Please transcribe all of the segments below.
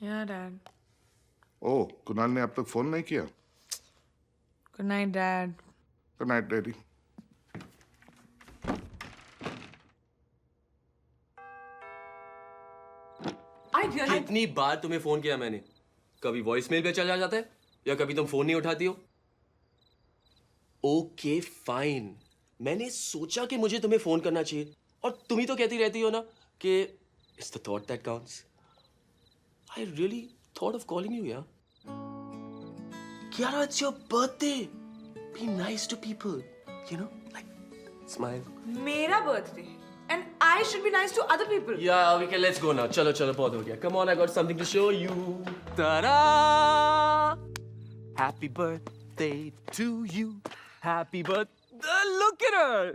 Yeah, Dad. ओह, कुणाल ने अब तक फोन नहीं किया? Good night, Dad. Good night daddy. I really. कितनी बार तुम्हें फोन किया मैंने? कभी वॉइस मेल पे चला जाता है या कभी तुम फोन नहीं उठाती हो? ओके फाइन, मैंने सोचा कि मुझे तुम्हें फोन करना चाहिए और तुम ही तो कहती रहती हो ना कि it's the thought that counts. I really thought of calling you यार। Kiara, it's your birthday. Be nice to people, you know, like smile. मेरा birthday. And I should be nice to other people. Yeah, okay, let's go now. चलो चलो बहुत हो गया. Come on, I got something to show you. Ta-da! Happy birthday to you. Happy birthday. Look at her.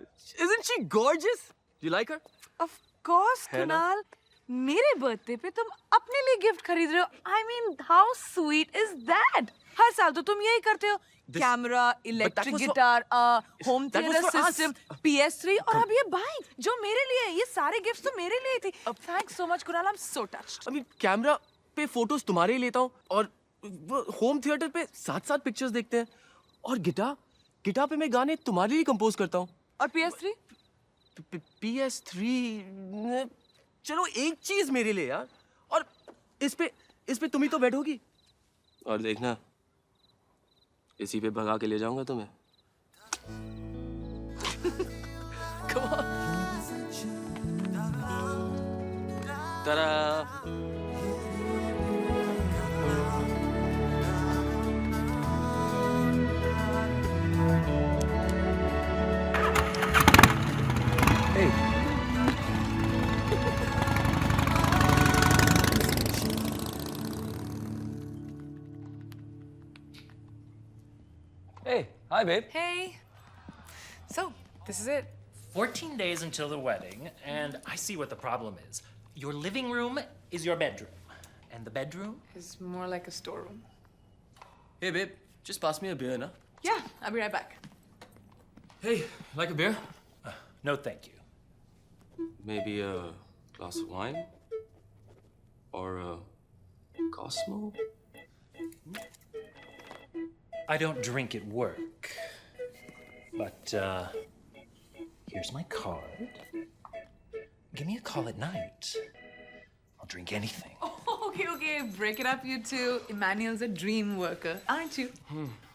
Isn't she gorgeous? You like her? Of course, है ना? Kunal. मेरे birthday पे तुम अपने लिए gift खरीद रहे हो. I mean, how sweet is that? हर साल तो तुम यही करते हो. Camera, electric was for- guitar, home that was theater for us. system, PS3 और अब ये bike जो मेरे लिए है. ये सारे gifts तो मेरे लिए थे. Thanks so much, Kunal. I'm so touched. I mean, camera पे फोटोज तुम्हारे ही लेता हूँ और होम थिएटर पे साथ साथ पिक्चर्स देखते हैं और गिटार पे मैं गाने तुम्हारे लिए कंपोज करता हूँ। और PS3? PS3 चलो एक चीज मेरे लिए यार, और इस पे तुम ही तो बैठोगी और देखना इसी पे भगा के ले जाऊंगा तुम्हें। Come on. Ta-da! Hey. Hey, hi babe. Hey. So, this is it. 14 days until the wedding, and I see what the problem is. Your living room is your bedroom, and the bedroom? It's more like a storeroom. Hey babe, just pass me a beer, na? Yeah, I'll be right back. Hey, like a beer? No, thank you. Maybe a glass of wine? Or a Cosmo? I don't drink at work, but here's my card. Give me a call at night. I'll drink anything. Oh, okay. Break it up, you two. Emmanuel's a dream worker, aren't you?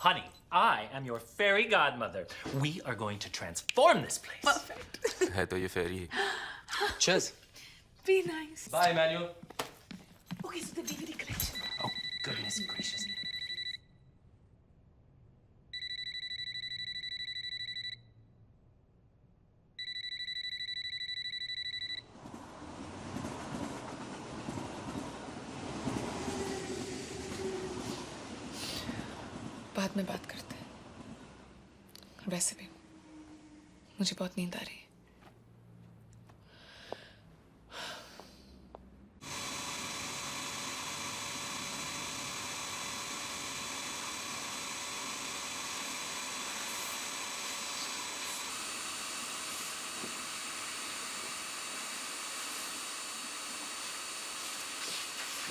Honey, I am your fairy godmother. We are going to transform this place. Perfect. है तो ये फेरी। Cheers. Be nice. Bye, Emmanuel. Okay, so the DVD collection. Oh, goodness gracious. बाद में बात करते हैं. वैसे भी मुझे बहुत नींद आ रही है.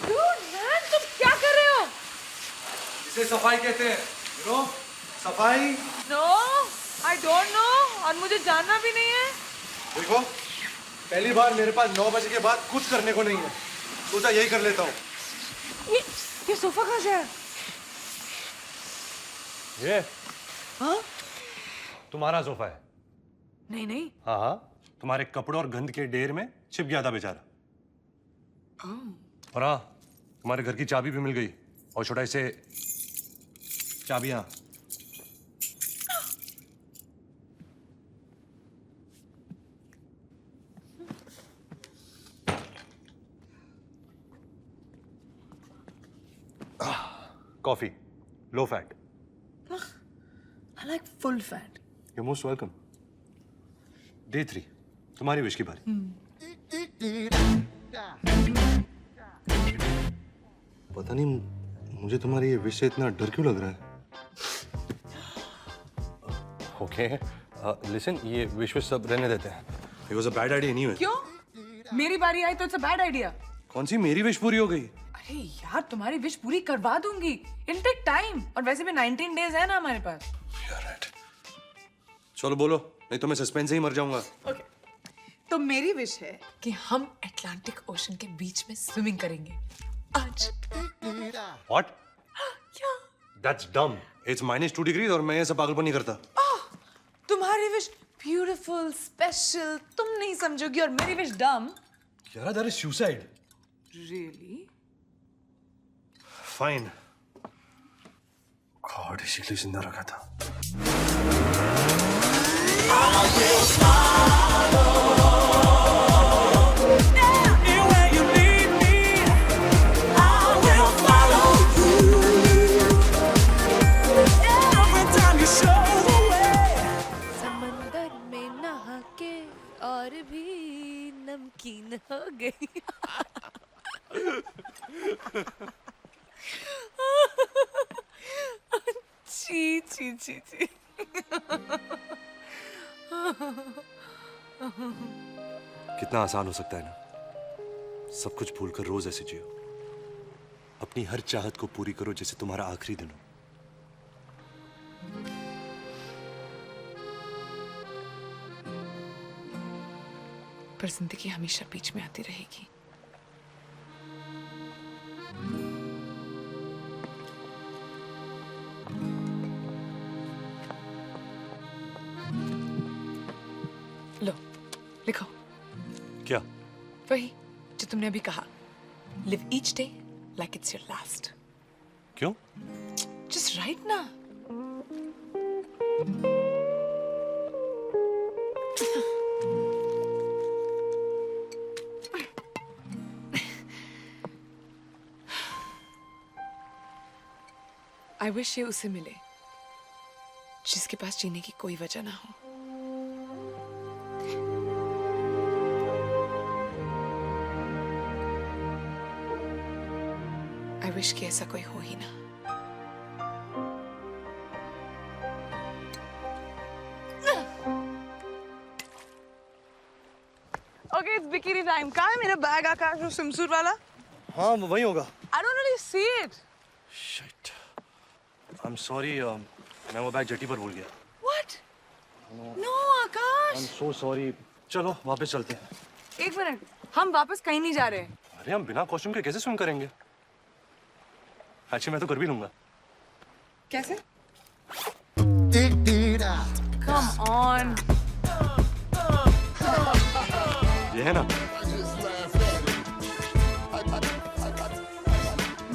Dude, man, तुम क्या कर रहे हो? इसे सफाई कहते हैं, नो सफाई। No, I don't know. और मुझे जानना भी नहीं है. देखो, पहली बार मेरे पास 9 बजे के बाद कुछ करने को नहीं है, सोचा यही कर लेता हूँ। ये सोफा कहाँ से है? ये हाँ? तुम्हारा सोफा है। नहीं नहीं. हाँ हाँ, तुम्हारे कपड़ों और गंद के ढेर में छिप गया था बेचारा। और हाँ, तुम्हारे घर की चाबी भी मिल गई और छोटा इसे चाबियां। Coffee, low fat. I like full fat. You're most welcome. Day 3, तुम्हारी विश की बारी। पता नहीं मुझे तुम्हारी ये विश से इतना डर क्यों लग रहा है। ओके, लिसन, ये विश सब रहने देते हैं। It was a bad idea anyway. क्यों? मेरी बारी आई तो it's a bad idea. कौन सी मेरी विश पूरी हो गई? अरे यार तुम्हारी विश पूरी करवा दूंगी। इट टेक टाइम और वैसे भी 19 डेज है ना हमारे पास। राइट। चलो बोलो, नहीं तो मैं सस्पेंस से ही मर जाऊंगा। ओके तो मेरी विश है कि हम अटलांटिक ओशन के बीच में स्विमिंग करेंगे आज। What? क्या? That's dumb. It's -2 degrees और मैं ये सब पागलपन नहीं करता। तुम्हारी विश ब्यूटीफुल स्पेशल तुम नहीं समझोगी और मेरी विश डम। यार that is suicide. Really? Fine. God, इसीलिए जिंदा रखा था। समंदर में नहा के और भी नमकीन हो गई। छी छी छी छी। कितना आसान हो सकता है ना, सब कुछ भूलकर रोज ऐसे जियो, अपनी हर चाहत को पूरी करो जैसे तुम्हारा आखिरी दिन हो। पर जिंदगी हमेशा बीच में आती रहेगी। लो लिखो। क्या? वही जो तुमने अभी कहा, live each day like it's your last. क्यों? जस्ट राइट ना। आई विश ये उसे मिले जिसके पास जीने की कोई वजह ना हो। आई विश कि ऐसा कोई हो ही ना। Okay, it's bikini time. कहाँ है मेरा बैग आकाश वो swimsuit वाला? हाँ वही होगा। I don't really see it. Shit. I'm sorry. मैं वो बैग जटी पर भूल गया। What? No, Akash. I'm so sorry. चलो वापस चलते हैं। एक मिनट, हम वापस कहीं नहीं जा रहे। अरे हम बिना कॉस्ट्यूम के कैसे स्विम करेंगे? एक्चुअली मैं तो कर भी लूंगा। कैसे? Come on. ये है ना?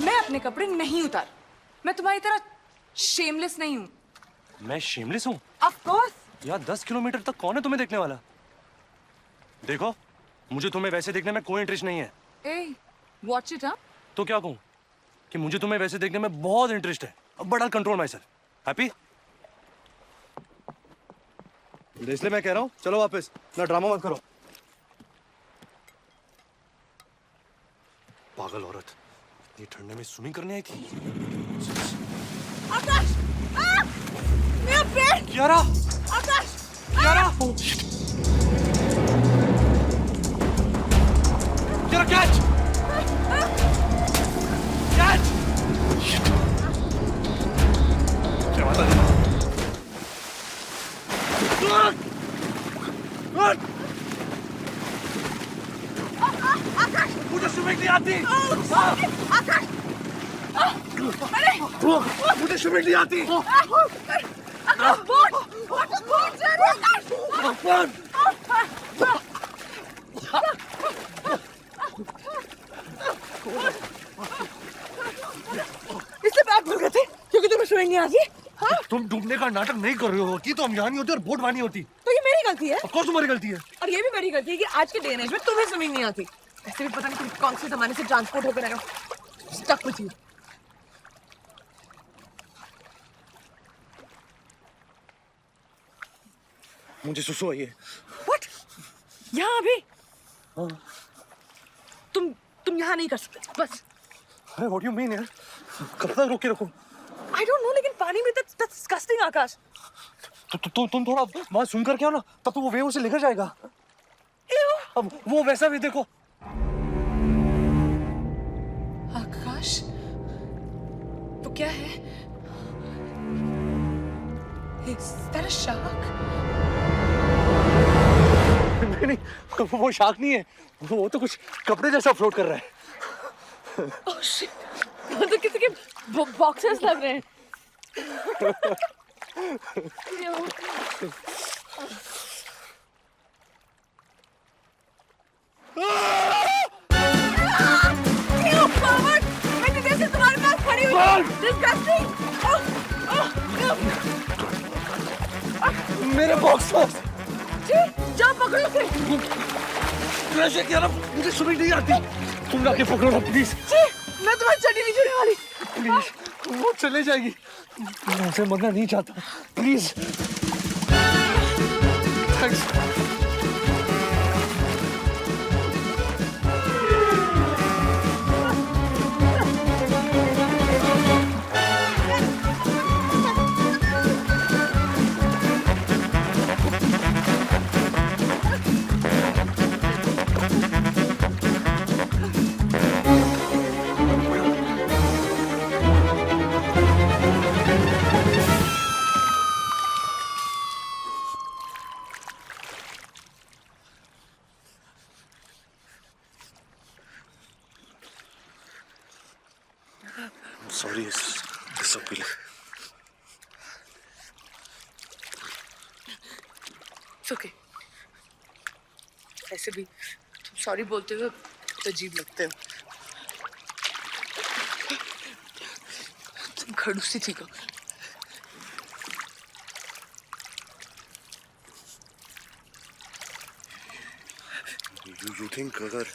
मैं अपने कपड़े नहीं उतार। मैं तुम्हारी तरह शेमलेस नहीं हूँ। मैं शेमलेस हूँ? Of course. यार 10 किलोमीटर तक कौन है तुम्हें देखने वाला? देखो, मुझे तुम्हें वैसे देखने में कोई इंटरेस्ट नहीं है। Hey, watch it, हाँ? तो क्या कहूँ? कि मुझे तुम्हें वैसे देखने में बहुत इंटरेस्ट है। अब बड़ा कंट्रोल माई सेल्फ। हैप्पी? इसलिए मैं कह रहा हूँ, चलो वापस। ना ड्रामा मत करो। पागल औरत, इतनी ठंडे में स्विमिंग करने आई थी। आकाश! मेरा पैर! कियारा! आकाश! कियारा! कियारा कैच! कैच! क्या बात है? मुझे स्विमिंग नहीं आती। आकाश! मुझे स्विमिंग नहीं आती। आकाश, बोट जा रही है, आकाश! इसलिए बैग भूल गए थे क्योंकि तुम्हें स्विमिंग नहीं आती। हाँ? तुम डूबने का नाटक नहीं कर रही होती तो हम यहाँ नहीं होते और बोट वहाँ नहीं होती। तो ये मेरी गलती है ऑफ कोर्स तुम्हारी गलती है। और ये भी मेरी गलती है कि आज के डे एंड एज में तुम्हें स्विमिंग नहीं आती। ऐसे भी पता नहीं तुम कौन से जमाने से ट्रांसपोर्ट होकर आए हो। Stuck with you. मुझे सुसु आई है। व्हाट? यहाँ अभी? तुम यहाँ नहीं कर सकते बस। अरे व्हाट यू मीन यार? कब तक रोके रखो? आई डोंट नो लेकिन पानी में that's disgusting आकाश। तुम थोड़ा वहाँ सुन कर क्या ना तब तो वो वेव उसे लेकर जाएगा। Ew! अब वो वैसा भी देखो। आकाश आकाश वो क्या है? Is that a shark? नहीं नहीं, वो शार्क नहीं है, वो तो कुछ कपड़े जैसा फ्लोट कर रहा है। Oh shit! वो तो किसी के बॉक्सेस लग रहे हैं। You forward! मैं तो जैसे तुम्हारे पास खड़ी हुई हूँ। Disgusting! मेरे बॉक्सर्स जाओ पकड़ो उसे। कैसे किया ना, मुझे समझ नहीं आती। तुम जाके पकड़ो ना प्लीज। मैं तुम्हारी चड्डी नहीं छोड़ने वाली। प्लीज वो चले जाएगी, मैं उसे मरना नहीं चाहता, प्लीज। थैंक्स। सॉरी इस सब के लिए। It's okay. ऐसे भी तुम सॉरी बोलते हो तो अजीब लगते हो। तुम खड़ूसी थी को। You think अगर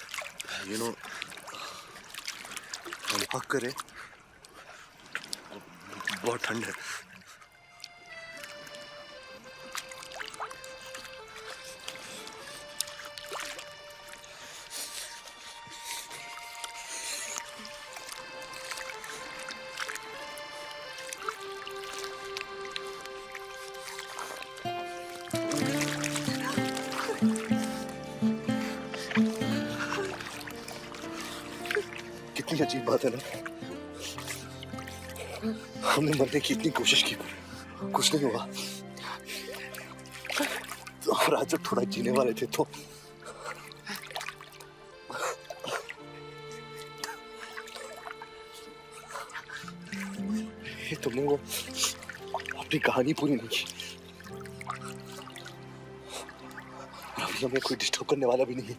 हम पक करें, बहुत ठंड है। कितनी अजीब बात है ना, हमने मरने की इतनी कोशिश की पर कुछ नहीं हुआ, और आज जब थोड़ा जीने वाले थे तो ये तुमने वो अपनी कहानी पूरी नहीं की। अभी हमें कोई डिस्टर्ब करने वाला भी नहीं है।